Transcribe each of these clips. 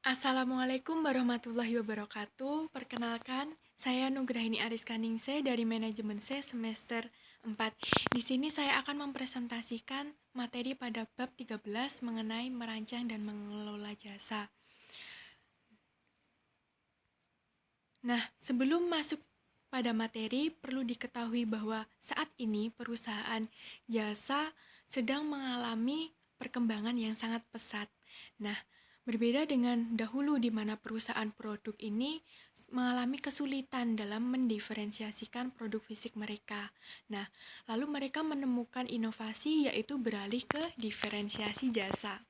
Assalamualaikum warahmatullahi wabarakatuh. Perkenalkan, saya Nugraini Ariskaningse dari Manajemen C semester 4. Di sini saya akan mempresentasikan materi pada bab 13 mengenai merancang dan mengelola jasa. Nah, sebelum masuk pada materi, perlu diketahui bahwa saat ini perusahaan jasa sedang mengalami perkembangan yang sangat pesat. Nah, berbeda dengan dahulu di mana perusahaan produk ini mengalami kesulitan dalam mendiferensiasikan produk fisik mereka. Nah, lalu mereka menemukan inovasi yaitu beralih ke diferensiasi jasa.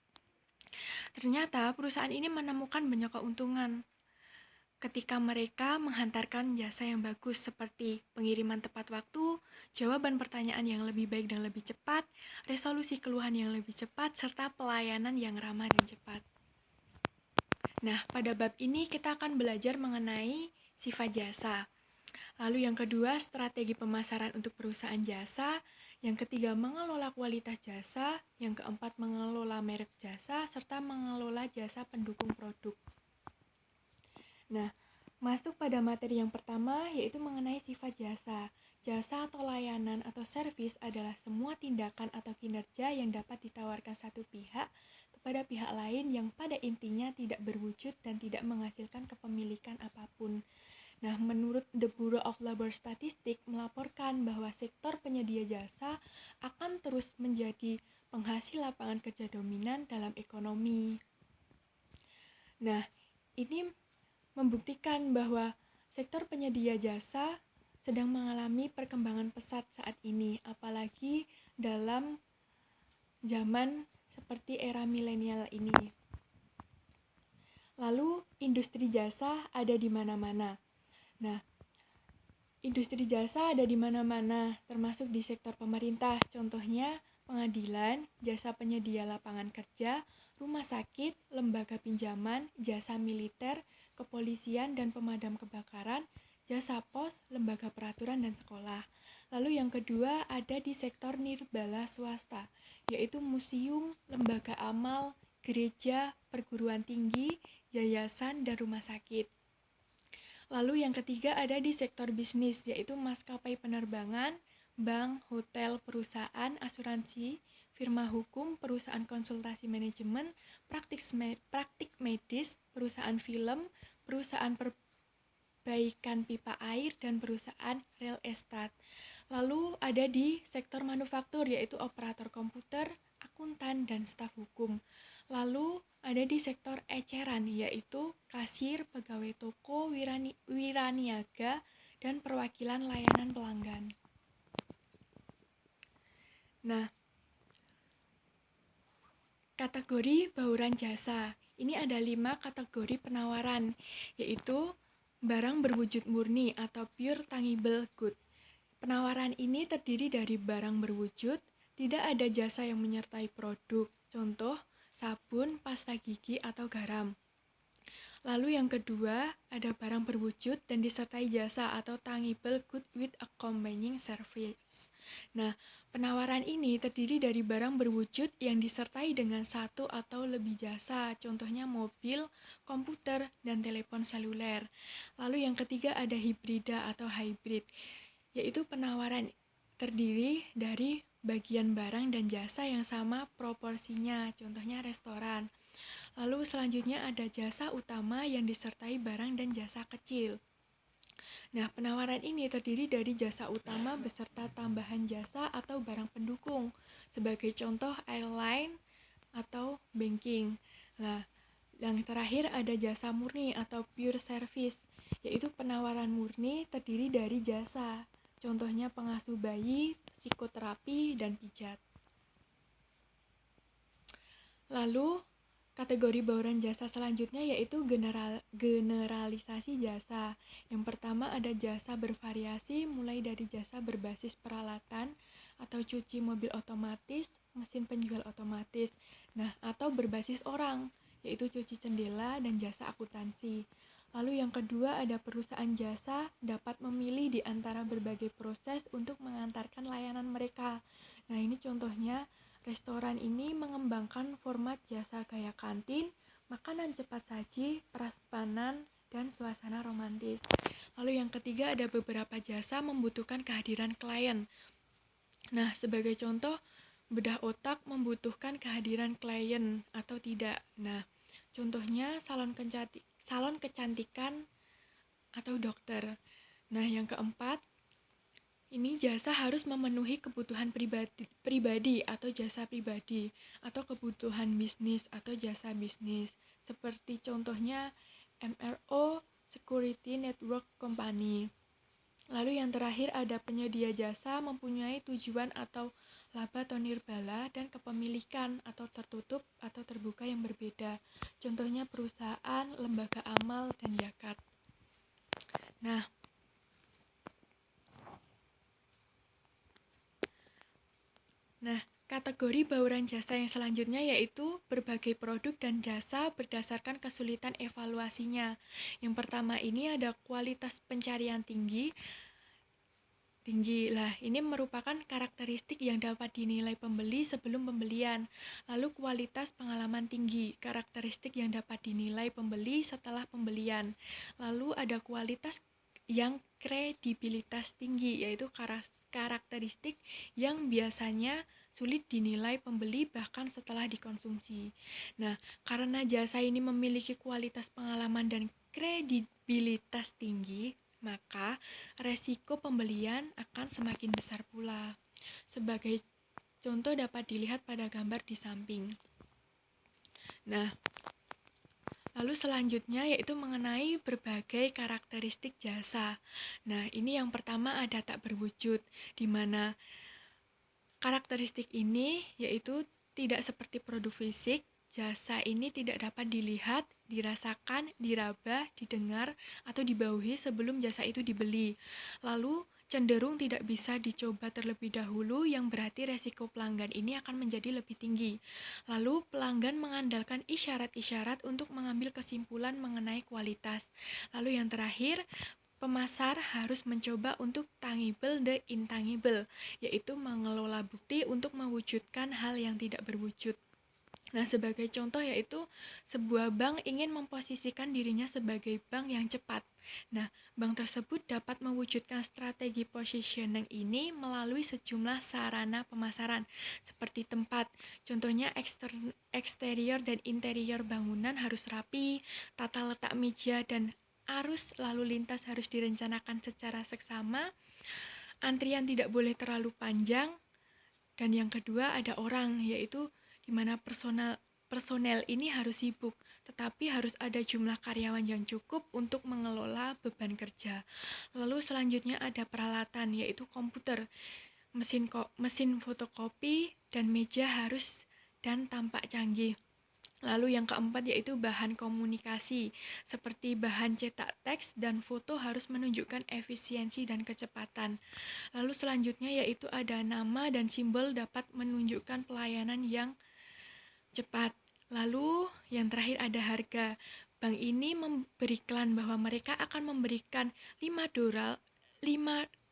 Ternyata perusahaan ini menemukan banyak keuntungan ketika mereka menghantarkan jasa yang bagus seperti pengiriman tepat waktu, jawaban pertanyaan yang lebih baik dan lebih cepat, resolusi keluhan yang lebih cepat, serta pelayanan yang ramah dan cepat. Nah, pada bab ini kita akan belajar mengenai sifat jasa. Lalu yang kedua, strategi pemasaran untuk perusahaan jasa. Yang ketiga, mengelola kualitas jasa. Yang keempat, mengelola merek jasa, serta mengelola jasa pendukung produk. Nah, masuk pada materi yang pertama, yaitu mengenai sifat jasa. Jasa atau layanan atau servis adalah semua tindakan atau kinerja yang dapat ditawarkan satu pihak kepada pihak lain yang pada intinya tidak berwujud dan tidak menghasilkan kepemilikan apapun. Nah, menurut The Bureau of Labor Statistics melaporkan bahwa sektor penyedia jasa akan terus menjadi penghasil lapangan kerja dominan dalam ekonomi. Nah, ini membuktikan bahwa sektor penyedia jasa sedang mengalami perkembangan pesat saat ini, apalagi dalam zaman seperti era milenial ini. Lalu, industri jasa ada di mana-mana. Nah, industri jasa ada di mana-mana, termasuk di sektor pemerintah. Contohnya, pengadilan, jasa penyedia lapangan kerja, rumah sakit, lembaga pinjaman, jasa militer, kepolisian dan pemadam kebakaran, jasa pos, lembaga peraturan dan sekolah. Lalu yang kedua ada di sektor nirbala swasta, yaitu museum, lembaga amal, gereja, perguruan tinggi, yayasan, dan rumah sakit. Lalu yang ketiga ada di sektor bisnis, yaitu maskapai penerbangan, bank, hotel, perusahaan, asuransi, firma hukum, perusahaan konsultasi manajemen, praktik medis, perusahaan film, perusahaan perbaikan pipa air, dan perusahaan real estate. Lalu ada di sektor manufaktur, yaitu operator komputer, akuntan, dan staf hukum. Lalu ada di sektor eceran, yaitu kasir, pegawai toko, wiraniaga, dan perwakilan layanan pelanggan. Nah, kategori bauran jasa. Ini ada 5 kategori penawaran, yaitu barang berwujud murni atau pure tangible good. Penawaran ini terdiri dari barang berwujud, tidak ada jasa yang menyertai produk, contoh sabun, pasta gigi, atau garam. Lalu yang kedua, ada barang berwujud dan disertai jasa atau tangible good with accompanying service. Nah, penawaran ini terdiri dari barang berwujud yang disertai dengan satu atau lebih jasa, contohnya mobil, komputer, dan telepon seluler. Lalu yang ketiga ada hibrida atau hybrid, yaitu penawaran terdiri dari bagian barang dan jasa yang sama proporsinya, contohnya restoran. Lalu selanjutnya ada jasa utama yang disertai barang dan jasa kecil. Nah, penawaran ini terdiri dari jasa utama beserta tambahan jasa atau barang pendukung. Sebagai contoh airline atau banking. Nah, yang terakhir ada jasa murni atau pure service, yaitu penawaran murni terdiri dari jasa. Contohnya pengasuh bayi, psikoterapi, dan pijat. Lalu, kategori bauran jasa selanjutnya yaitu generalisasi jasa. Yang pertama ada jasa bervariasi, mulai dari jasa berbasis peralatan atau cuci mobil otomatis, mesin penjual otomatis. Nah, atau berbasis orang, yaitu cuci jendela dan jasa akuntansi. Lalu yang kedua ada perusahaan jasa dapat memilih di antara berbagai proses untuk mengantarkan layanan mereka. Nah, ini contohnya restoran ini mengembangkan format jasa gaya kantin, makanan cepat saji, prasmanan, dan suasana romantis. Lalu yang ketiga ada beberapa jasa membutuhkan kehadiran klien. Nah, sebagai contoh, bedah otak membutuhkan kehadiran klien atau tidak. Nah, contohnya salon kecantikan atau dokter. Nah, yang keempat, ini jasa harus memenuhi kebutuhan pribadi atau jasa pribadi atau kebutuhan bisnis atau jasa bisnis. Seperti contohnya MRO Security Network Company. Lalu yang terakhir ada penyedia jasa mempunyai tujuan atau laba atau nirbala dan kepemilikan atau tertutup atau terbuka yang berbeda. Contohnya perusahaan, lembaga amal, dan zakat. Nah, kategori bauran jasa yang selanjutnya yaitu berbagai produk dan jasa berdasarkan kesulitan evaluasinya. Yang pertama ini ada kualitas pencarian tinggi. Lah, ini merupakan karakteristik yang dapat dinilai pembeli sebelum pembelian. Lalu kualitas pengalaman tinggi, karakteristik yang dapat dinilai pembeli setelah pembelian. Lalu ada kualitas yang kredibilitas tinggi, yaitu karakteristik yang biasanya sulit dinilai pembeli bahkan setelah dikonsumsi. Nah, karena jasa ini memiliki kualitas pengalaman dan kredibilitas tinggi, maka resiko pembelian akan semakin besar pula. Sebagai contoh dapat dilihat pada gambar di samping. Nah, lalu selanjutnya yaitu mengenai berbagai karakteristik jasa. Nah, ini yang pertama ada tak berwujud, di mana karakteristik ini yaitu tidak seperti produk fisik. Jasa ini tidak dapat dilihat, dirasakan, diraba, didengar, atau dibauhi sebelum jasa itu dibeli. Lalu cenderung tidak bisa dicoba terlebih dahulu, yang berarti resiko pelanggan ini akan menjadi lebih tinggi. Lalu pelanggan mengandalkan isyarat-isyarat untuk mengambil kesimpulan mengenai kualitas. Lalu yang terakhir, pemasar harus mencoba untuk tangible the intangible, yaitu mengelola bukti untuk mewujudkan hal yang tidak berwujud. Nah, sebagai contoh yaitu sebuah bank ingin memposisikan dirinya sebagai bank yang cepat. Nah, bank tersebut dapat mewujudkan strategi positioning ini melalui sejumlah sarana pemasaran, seperti tempat. Contohnya eksterior dan interior bangunan harus rapi, tata letak meja dan arus lalu lintas harus direncanakan secara seksama, antrian tidak boleh terlalu panjang, dan yang kedua ada orang, yaitu di mana personel ini harus sibuk, tetapi harus ada jumlah karyawan yang cukup untuk mengelola beban kerja. Lalu selanjutnya ada peralatan, yaitu komputer, mesin fotokopi, dan meja harus dan tampak canggih. Lalu yang keempat yaitu bahan komunikasi, seperti bahan cetak teks dan foto harus menunjukkan efisiensi dan kecepatan. Lalu selanjutnya yaitu ada nama dan simbol dapat menunjukkan pelayanan yang cepat. Lalu yang terakhir ada harga. Bank ini memberi iklan bahwa mereka akan memberikan 5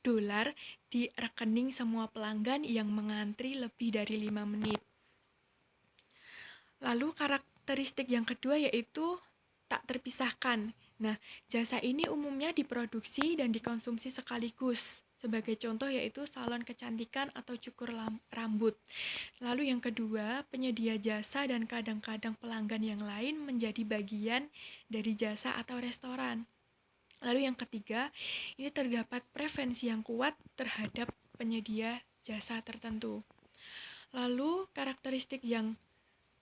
dolar di rekening semua pelanggan yang mengantri lebih dari 5 menit. Lalu karakteristik yang kedua yaitu tak terpisahkan. Nah, jasa ini umumnya diproduksi dan dikonsumsi sekaligus. Sebagai contoh yaitu salon kecantikan atau cukur rambut. Lalu yang kedua, penyedia jasa dan kadang-kadang pelanggan yang lain menjadi bagian dari jasa atau restoran. Lalu yang ketiga, ini terdapat preferensi yang kuat terhadap penyedia jasa tertentu. Lalu karakteristik yang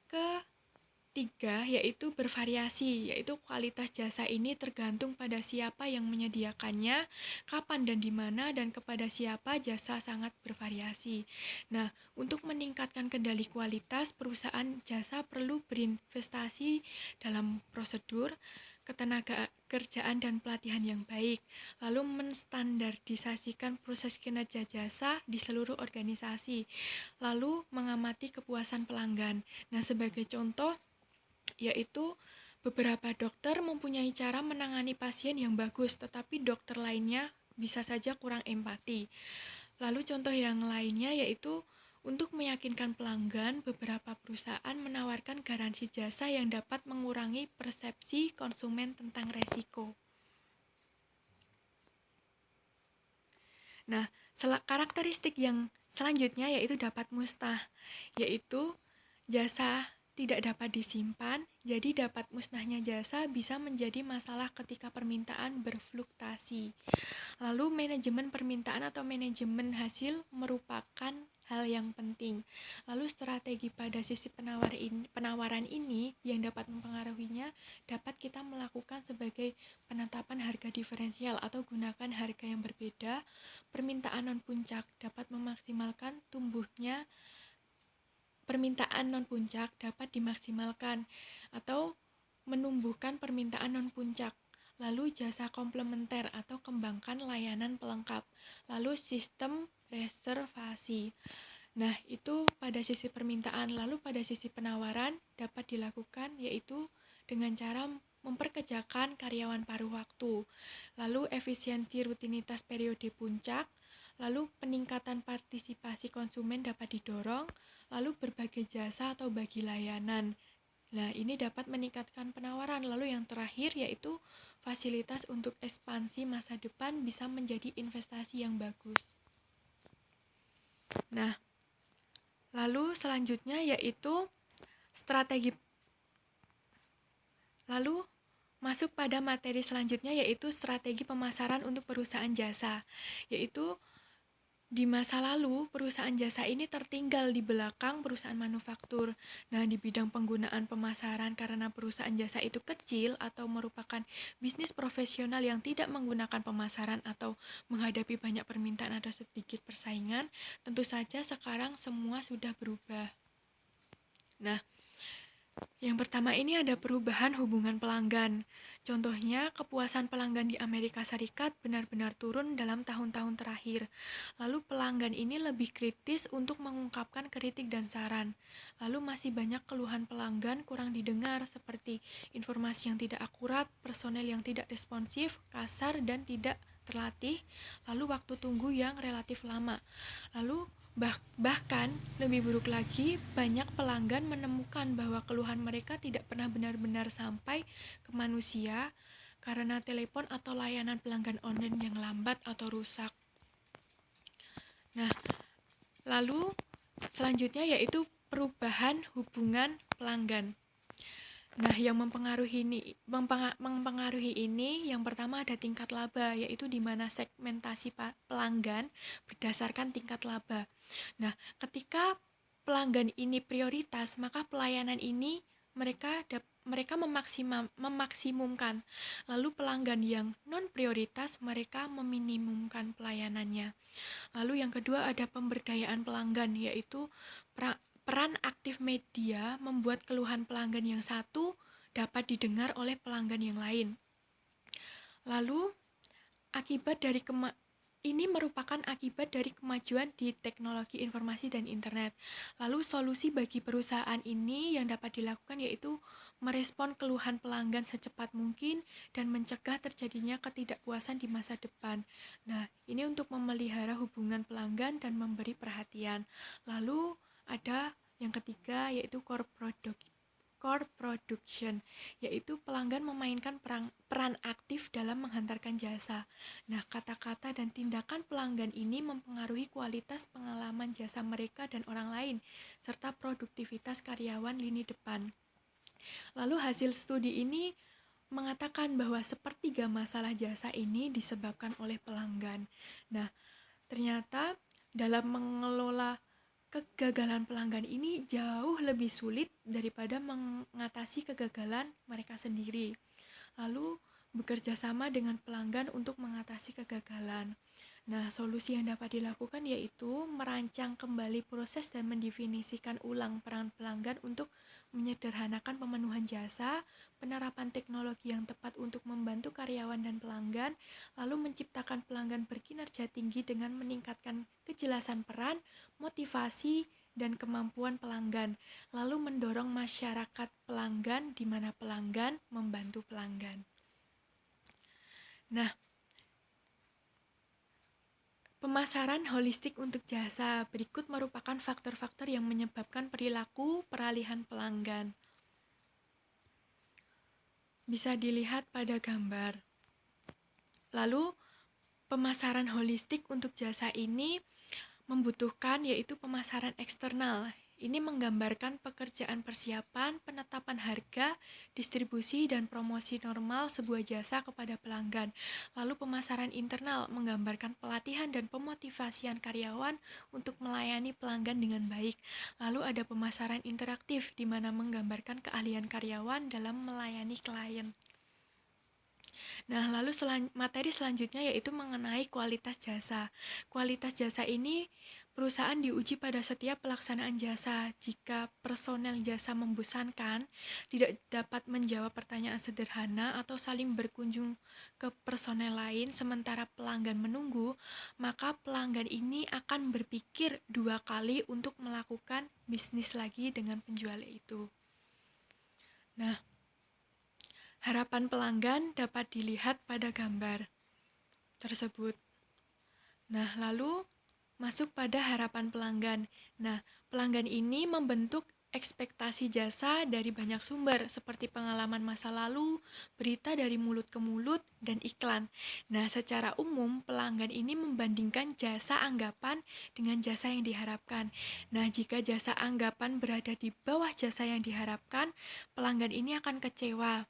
ketiga yaitu bervariasi, yaitu kualitas jasa ini tergantung pada siapa yang menyediakannya, kapan dan di mana, dan kepada siapa jasa sangat bervariasi. Nah, untuk meningkatkan kendali kualitas, perusahaan jasa perlu berinvestasi dalam prosedur, ketenaga kerjaan dan pelatihan yang baik, lalu menstandardisasikan proses kinerja jasa di seluruh organisasi, lalu mengamati kepuasan pelanggan. Nah, sebagai contoh yaitu beberapa dokter mempunyai cara menangani pasien yang bagus, tetapi dokter lainnya bisa saja kurang empati. Lalu contoh yang lainnya yaitu Untuk meyakinkan pelanggan, beberapa perusahaan menawarkan garansi jasa yang dapat mengurangi persepsi konsumen tentang resiko. Nah, karakteristik yang selanjutnya yaitu dapat musnah, yaitu jasa tidak dapat disimpan, jadi dapat musnahnya jasa bisa menjadi masalah ketika permintaan berfluktuasi. Lalu manajemen permintaan atau manajemen hasil merupakan hal yang penting. Lalu strategi pada sisi penawaran ini yang dapat mempengaruhinya dapat kita melakukan sebagai penetapan harga diferensial atau gunakan harga yang berbeda. Permintaan non-puncak dapat memaksimalkan tumbuhnya permintaan non-puncak dapat dimaksimalkan atau menumbuhkan permintaan non-puncak. Lalu jasa komplementer atau kembangkan layanan pelengkap. Lalu sistem reservasi. Nah, itu pada sisi permintaan. Lalu pada sisi penawaran dapat dilakukan yaitu dengan cara memperkerjakan karyawan paruh waktu. Lalu efisiensi rutinitas periode puncak. Lalu peningkatan partisipasi konsumen dapat didorong. Lalu berbagai jasa atau bagi layanan. Nah, ini dapat meningkatkan penawaran. Lalu yang terakhir yaitu fasilitas untuk ekspansi masa depan bisa menjadi investasi yang bagus. Nah, lalu selanjutnya yaitu strategi. Lalu masuk pada materi selanjutnya yaitu strategi pemasaran untuk perusahaan jasa. Yaitu di masa lalu, perusahaan jasa ini tertinggal di belakang perusahaan manufaktur. Nah, di bidang penggunaan pemasaran karena perusahaan jasa itu kecil atau merupakan bisnis profesional yang tidak menggunakan pemasaran atau menghadapi banyak permintaan atau sedikit persaingan, tentu saja sekarang semua sudah berubah. Nah, yang pertama ini ada perubahan hubungan pelanggan. Contohnya, kepuasan pelanggan di Amerika Serikat benar-benar turun dalam tahun-tahun terakhir. Lalu pelanggan ini lebih kritis untuk mengungkapkan kritik dan saran. Lalu masih banyak keluhan pelanggan kurang didengar seperti informasi yang tidak akurat, personel yang tidak responsif, kasar dan tidak terlatih, lalu waktu tunggu yang relatif lama. Lalu bahkan lebih buruk lagi, banyak pelanggan menemukan bahwa keluhan mereka tidak pernah benar-benar sampai ke manusia karena telepon atau layanan pelanggan online yang lambat atau rusak. Nah, lalu selanjutnya yaitu perubahan hubungan pelanggan. Nah, yang mempengaruhi ini yang pertama ada tingkat laba, yaitu di mana segmentasi pelanggan berdasarkan tingkat laba. Nah, ketika pelanggan ini prioritas, maka pelayanan ini mereka memaksimumkan. Lalu pelanggan yang non prioritas mereka meminimumkan pelayanannya. Lalu yang kedua ada pemberdayaan pelanggan, yaitu peran aktif media membuat keluhan pelanggan yang satu dapat didengar oleh pelanggan yang lain. Lalu ini merupakan akibat dari kemajuan di teknologi informasi dan internet. Lalu solusi bagi perusahaan ini yang dapat dilakukan yaitu merespon keluhan pelanggan secepat mungkin dan mencegah terjadinya ketidakpuasan di masa depan. Nah, ini untuk memelihara hubungan pelanggan dan memberi perhatian. Lalu ada yang ketiga yaitu core production, yaitu pelanggan memainkan peran aktif dalam menghantarkan jasa. Nah, kata-kata dan tindakan pelanggan ini mempengaruhi kualitas pengalaman jasa mereka dan orang lain, serta produktivitas karyawan lini depan. Lalu hasil studi ini mengatakan bahwa sepertiga masalah jasa ini disebabkan oleh pelanggan. Nah, ternyata dalam mengelola kegagalan pelanggan ini jauh lebih sulit daripada mengatasi kegagalan mereka sendiri. Lalu bekerja sama dengan pelanggan untuk mengatasi kegagalan. Nah, solusi yang dapat dilakukan yaitu merancang kembali proses dan mendefinisikan ulang peran pelanggan untuk menyederhanakan pemenuhan jasa, penerapan teknologi yang tepat untuk membantu karyawan dan pelanggan, lalu menciptakan pelanggan berkinerja tinggi dengan meningkatkan kejelasan peran, motivasi, dan kemampuan pelanggan, lalu mendorong masyarakat pelanggan di mana pelanggan membantu pelanggan. Nah, Pemasaran holistik untuk jasa. Berikut merupakan faktor-faktor yang menyebabkan perilaku peralihan pelanggan. Bisa dilihat pada gambar. Lalu, pemasaran holistik untuk jasa ini membutuhkan yaitu pemasaran eksternal. Ini menggambarkan pekerjaan persiapan, penetapan harga, distribusi, dan promosi normal sebuah jasa kepada pelanggan. Lalu pemasaran internal menggambarkan pelatihan dan pemotivasian karyawan untuk melayani pelanggan dengan baik. Lalu ada pemasaran interaktif di mana menggambarkan keahlian karyawan dalam melayani klien. Nah, lalu materi selanjutnya yaitu mengenai kualitas jasa. Kualitas jasa ini perusahaan diuji pada setiap pelaksanaan jasa. Jika personel jasa membosankan, tidak dapat menjawab pertanyaan sederhana atau saling berkunjung ke personel lain sementara pelanggan menunggu, maka pelanggan ini akan berpikir 2 kali untuk melakukan bisnis lagi dengan penjual itu. Nah, harapan pelanggan dapat dilihat pada gambar tersebut. Nah, lalu masuk pada harapan pelanggan. Nah, pelanggan ini membentuk ekspektasi jasa dari banyak sumber seperti pengalaman masa lalu, berita dari mulut ke mulut, dan iklan. Nah, secara umum pelanggan ini membandingkan jasa anggapan dengan jasa yang diharapkan. Nah, jika jasa anggapan berada di bawah jasa yang diharapkan, pelanggan ini akan kecewa.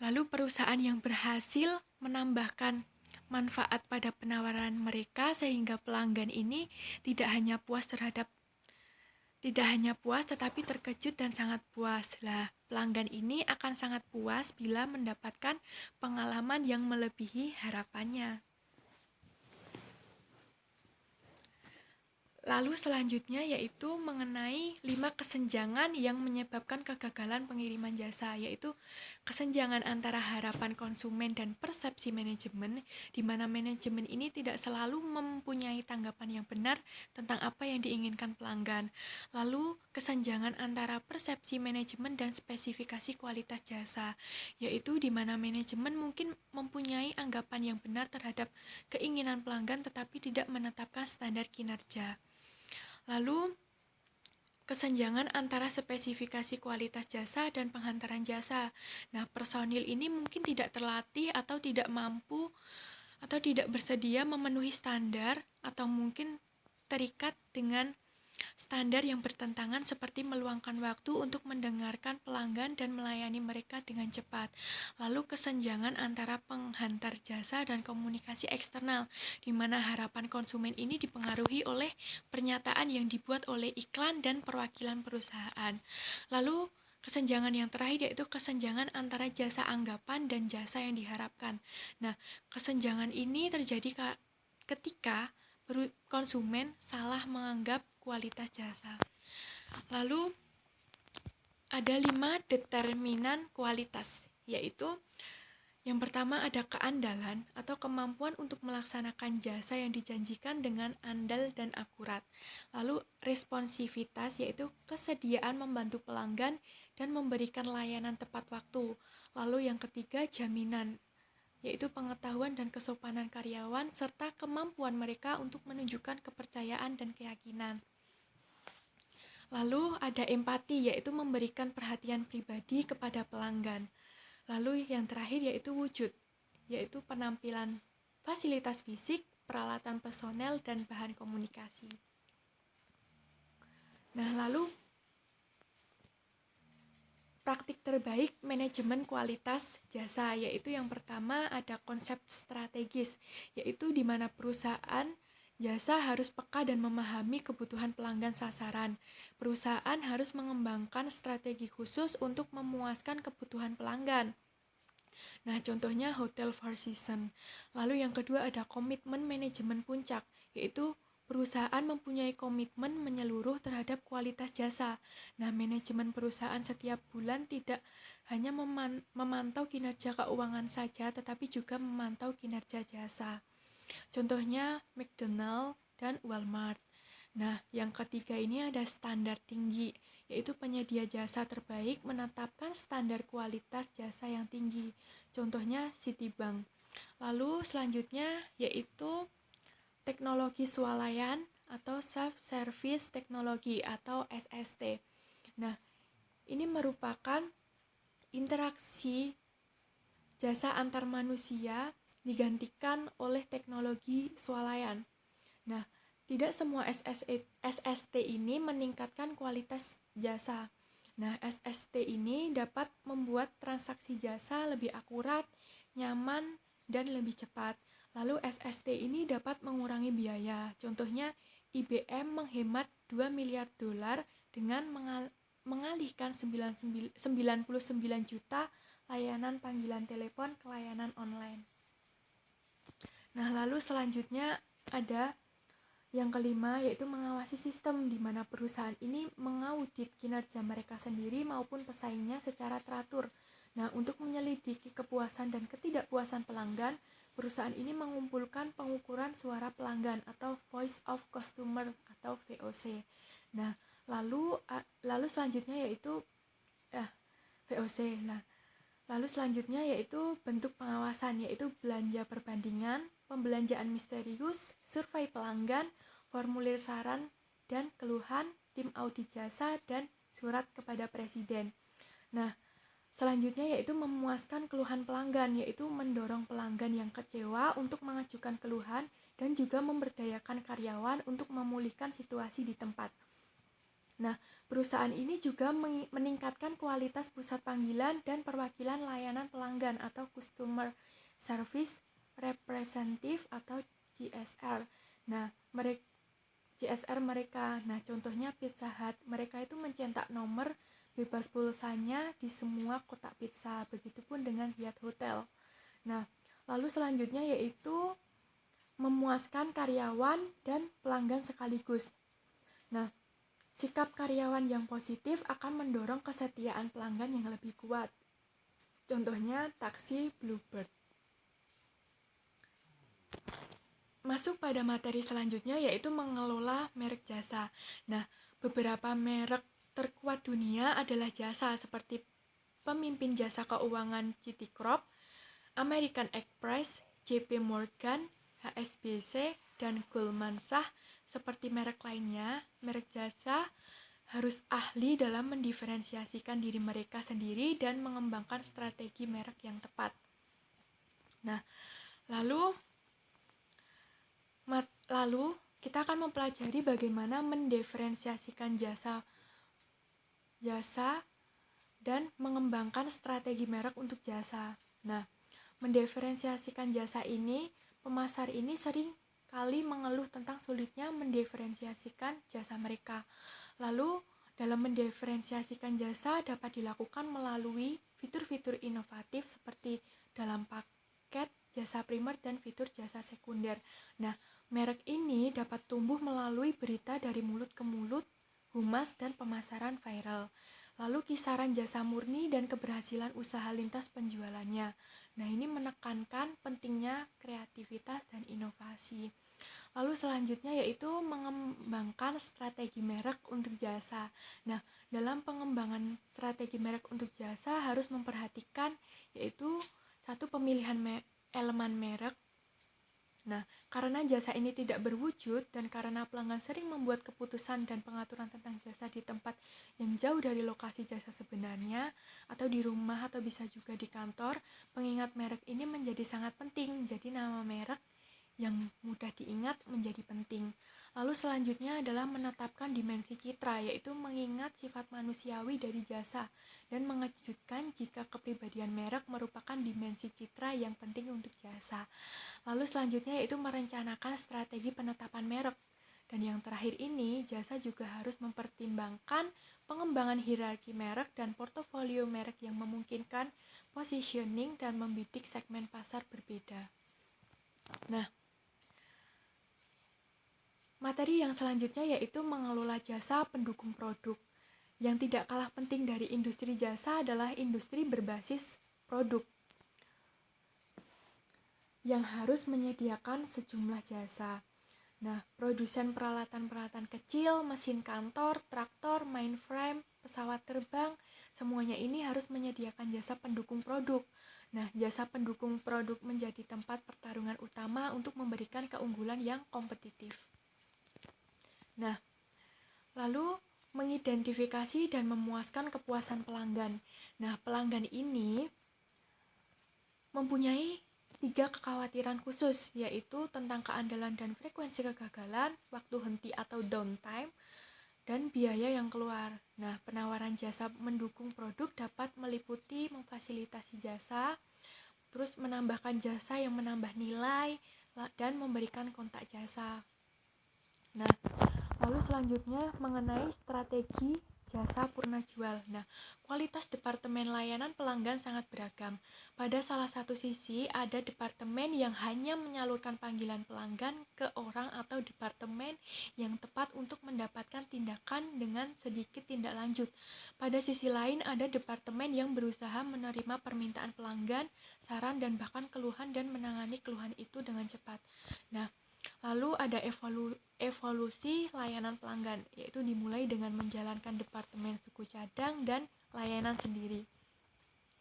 Lalu perusahaan yang berhasil menambahkan manfaat pada penawaran mereka sehingga pelanggan ini tidak hanya puas tetapi terkejut dan sangat puas. Lah, pelanggan ini akan sangat puas bila mendapatkan pengalaman yang melebihi harapannya. Lalu selanjutnya yaitu mengenai 5 kesenjangan yang menyebabkan kegagalan pengiriman jasa, yaitu kesenjangan antara harapan konsumen dan persepsi manajemen, di mana manajemen ini tidak selalu mempunyai tanggapan yang benar tentang apa yang diinginkan pelanggan. Lalu kesenjangan antara persepsi manajemen dan spesifikasi kualitas jasa, yaitu di mana manajemen mungkin mempunyai anggapan yang benar terhadap keinginan pelanggan tetapi tidak menetapkan standar kinerja. Lalu, kesenjangan antara spesifikasi kualitas jasa dan penghantaran jasa. Nah, personil ini mungkin tidak terlatih atau tidak mampu atau tidak bersedia memenuhi standar atau mungkin terikat dengan standar yang bertentangan seperti meluangkan waktu untuk mendengarkan pelanggan dan melayani mereka dengan cepat. Lalu kesenjangan antara penghantar jasa dan komunikasi eksternal, di mana harapan konsumen ini dipengaruhi oleh pernyataan yang dibuat oleh iklan dan perwakilan perusahaan. Lalu kesenjangan yang terakhir yaitu kesenjangan antara jasa anggapan dan jasa yang diharapkan. Nah, kesenjangan ini terjadi ketika konsumen salah menganggap kualitas jasa. Lalu ada 5 determinan kualitas, yaitu yang pertama ada keandalan atau kemampuan untuk melaksanakan jasa yang dijanjikan dengan andal dan akurat. Lalu responsivitas yaitu kesediaan membantu pelanggan dan memberikan layanan tepat waktu. Lalu yang ketiga jaminan, yaitu pengetahuan dan kesopanan karyawan serta kemampuan mereka untuk menunjukkan kepercayaan dan keyakinan. Lalu ada empati, yaitu memberikan perhatian pribadi kepada pelanggan. Lalu yang terakhir yaitu wujud, yaitu penampilan fasilitas fisik, peralatan personel, dan bahan komunikasi. Nah, lalu praktik terbaik manajemen kualitas jasa, yaitu yang pertama ada konsep strategis, yaitu di mana perusahaan jasa harus peka dan memahami kebutuhan pelanggan sasaran. Perusahaan harus mengembangkan strategi khusus untuk memuaskan kebutuhan pelanggan. Nah, contohnya Hotel Four Seasons. Lalu yang kedua ada komitmen manajemen puncak, yaitu perusahaan mempunyai komitmen menyeluruh terhadap kualitas jasa. Nah, manajemen perusahaan setiap bulan tidak hanya memantau kinerja keuangan saja, tetapi juga memantau kinerja jasa. Contohnya McDonald dan Walmart. Nah, yang ketiga ini ada standar tinggi, yaitu penyedia jasa terbaik menetapkan standar kualitas jasa yang tinggi. Contohnya Citibank. Lalu selanjutnya yaitu teknologi swalayan atau self-service technology atau SST. Nah, ini merupakan interaksi jasa antar manusia digantikan oleh teknologi swalayan. Nah, tidak semua SST ini meningkatkan kualitas jasa. Nah, SST ini dapat membuat transaksi jasa lebih akurat, nyaman, dan lebih cepat. Lalu SST ini dapat mengurangi biaya. Contohnya, IBM menghemat 2 miliar dolar dengan mengalihkan 99 juta layanan panggilan telepon ke layanan online. Nah, lalu selanjutnya ada yang kelima, yaitu mengawasi sistem, di mana perusahaan ini mengaudit kinerja mereka sendiri maupun pesaingnya secara teratur. Nah, untuk menyelidiki kepuasan dan ketidakpuasan pelanggan, perusahaan ini mengumpulkan pengukuran suara pelanggan atau Voice of Customer atau VOC. Nah, lalu selanjutnya yaitu VOC. Nah, lalu selanjutnya yaitu bentuk pengawasan, yaitu belanja perbandingan, pembelanjaan misterius, survei pelanggan, formulir saran dan keluhan, tim audit jasa, dan surat kepada presiden. Nah, selanjutnya yaitu memuaskan keluhan pelanggan, yaitu mendorong pelanggan yang kecewa untuk mengajukan keluhan dan juga memberdayakan karyawan untuk memulihkan situasi di tempat. Nah, perusahaan ini juga meningkatkan kualitas pusat panggilan dan perwakilan layanan pelanggan atau Customer Service Representative atau CSR. Nah, contohnya Pizza Hut, mereka itu mencetak nomor bebas pulsanya di semua kotak pizza, begitupun dengan Hyatt Hotel. Nah, lalu selanjutnya yaitu memuaskan karyawan dan pelanggan sekaligus. Nah, sikap karyawan yang positif akan mendorong kesetiaan pelanggan yang lebih kuat. Contohnya taksi Bluebird. Masuk pada materi selanjutnya yaitu mengelola merek jasa. Nah, beberapa merek terkuat dunia adalah jasa seperti pemimpin jasa keuangan Citigroup, American Express, JP Morgan, HSBC, dan Goldman Sachs. Seperti merek lainnya, merek jasa harus ahli dalam mendiferensiasikan diri mereka sendiri dan mengembangkan strategi merek yang tepat. Nah, lalu kita akan mempelajari bagaimana mendiferensiasikan jasa dan mengembangkan strategi merek untuk jasa. Nah, mendiferensiasikan jasa ini, pemasar ini sering kali mengeluh tentang sulitnya mendiferensiasikan jasa mereka. Lalu, dalam mendiferensiasikan jasa dapat dilakukan melalui fitur-fitur inovatif seperti dalam paket jasa primer dan fitur jasa sekunder. Nah, merek ini dapat tumbuh melalui berita dari mulut ke mulut, humas, dan pemasaran viral. Lalu kisaran jasa murni dan keberhasilan usaha lintas penjualannya. Nah, ini menekankan pentingnya kreativitas dan inovasi. Lalu selanjutnya yaitu mengembangkan strategi merek untuk jasa. Nah, dalam pengembangan strategi merek untuk jasa harus memperhatikan yaitu satu, pemilihan elemen merek. Nah, karena jasa ini tidak berwujud dan karena pelanggan sering membuat keputusan dan pengaturan tentang jasa di tempat yang jauh dari lokasi jasa sebenarnya atau di rumah atau bisa juga di kantor, pengingat merek ini menjadi sangat penting. Jadi nama merek yang mudah diingat menjadi penting. Lalu selanjutnya adalah menetapkan dimensi citra, yaitu mengingat sifat manusiawi dari jasa dan mengejutkan jika kepribadian merek merupakan dimensi citra yang penting untuk jasa. Lalu selanjutnya yaitu merencanakan strategi penetapan merek. Dan yang terakhir ini, jasa juga harus mempertimbangkan pengembangan hierarki merek dan portofolio merek yang memungkinkan positioning dan membidik segmen pasar berbeda. Nah, materi yang selanjutnya yaitu mengelola jasa pendukung produk. Yang tidak kalah penting dari industri jasa adalah industri berbasis produk yang harus menyediakan sejumlah jasa. Nah, produsen peralatan-peralatan kecil, mesin kantor, traktor, mainframe, pesawat terbang, semuanya ini harus menyediakan jasa pendukung produk. Nah, jasa pendukung produk menjadi tempat pertarungan utama untuk memberikan keunggulan yang kompetitif. Nah, lalu mengidentifikasi dan memuaskan kepuasan pelanggan. Nah, pelanggan ini mempunyai 3 kekhawatiran khusus, yaitu tentang keandalan dan frekuensi kegagalan, waktu henti atau downtime, dan biaya yang keluar. Nah, penawaran jasa mendukung produk dapat meliputi memfasilitasi jasa, terus menambahkan jasa yang menambah nilai, dan memberikan kontak jasa. Nah, lalu selanjutnya mengenai strategi jasa purna jual. Nah, kualitas departemen layanan pelanggan sangat beragam. Pada salah satu sisi ada departemen yang hanya menyalurkan panggilan pelanggan ke orang atau departemen yang tepat untuk mendapatkan tindakan dengan sedikit tindak lanjut. Pada sisi lain ada departemen yang berusaha menerima permintaan pelanggan, saran dan bahkan keluhan dan menangani keluhan itu dengan cepat. Nah, lalu ada evolusi layanan pelanggan, yaitu dimulai dengan menjalankan departemen suku cadang dan layanan sendiri.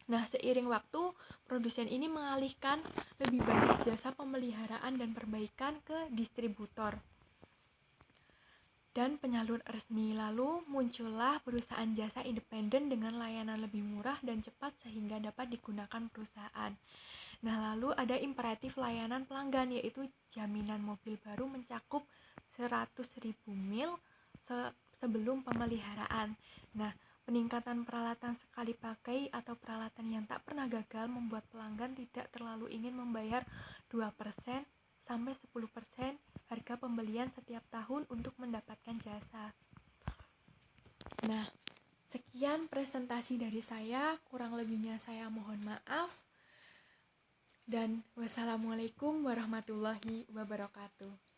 Nah, seiring waktu, produsen ini mengalihkan lebih banyak jasa pemeliharaan dan perbaikan ke distributor dan penyalur resmi. Lalu muncullah perusahaan jasa independen dengan layanan lebih murah dan cepat sehingga dapat digunakan perusahaan. Nah, lalu ada imperatif layanan pelanggan, yaitu jaminan mobil baru mencakup 100.000 mil sebelum pemeliharaan. Nah, peningkatan peralatan sekali pakai atau peralatan yang tak pernah gagal membuat pelanggan tidak terlalu ingin membayar 2% sampai 10% harga pembelian setiap tahun untuk mendapatkan jasa. Nah, sekian presentasi dari saya, kurang lebihnya saya mohon maaf. Dan wassalamualaikum warahmatullahi wabarakatuh.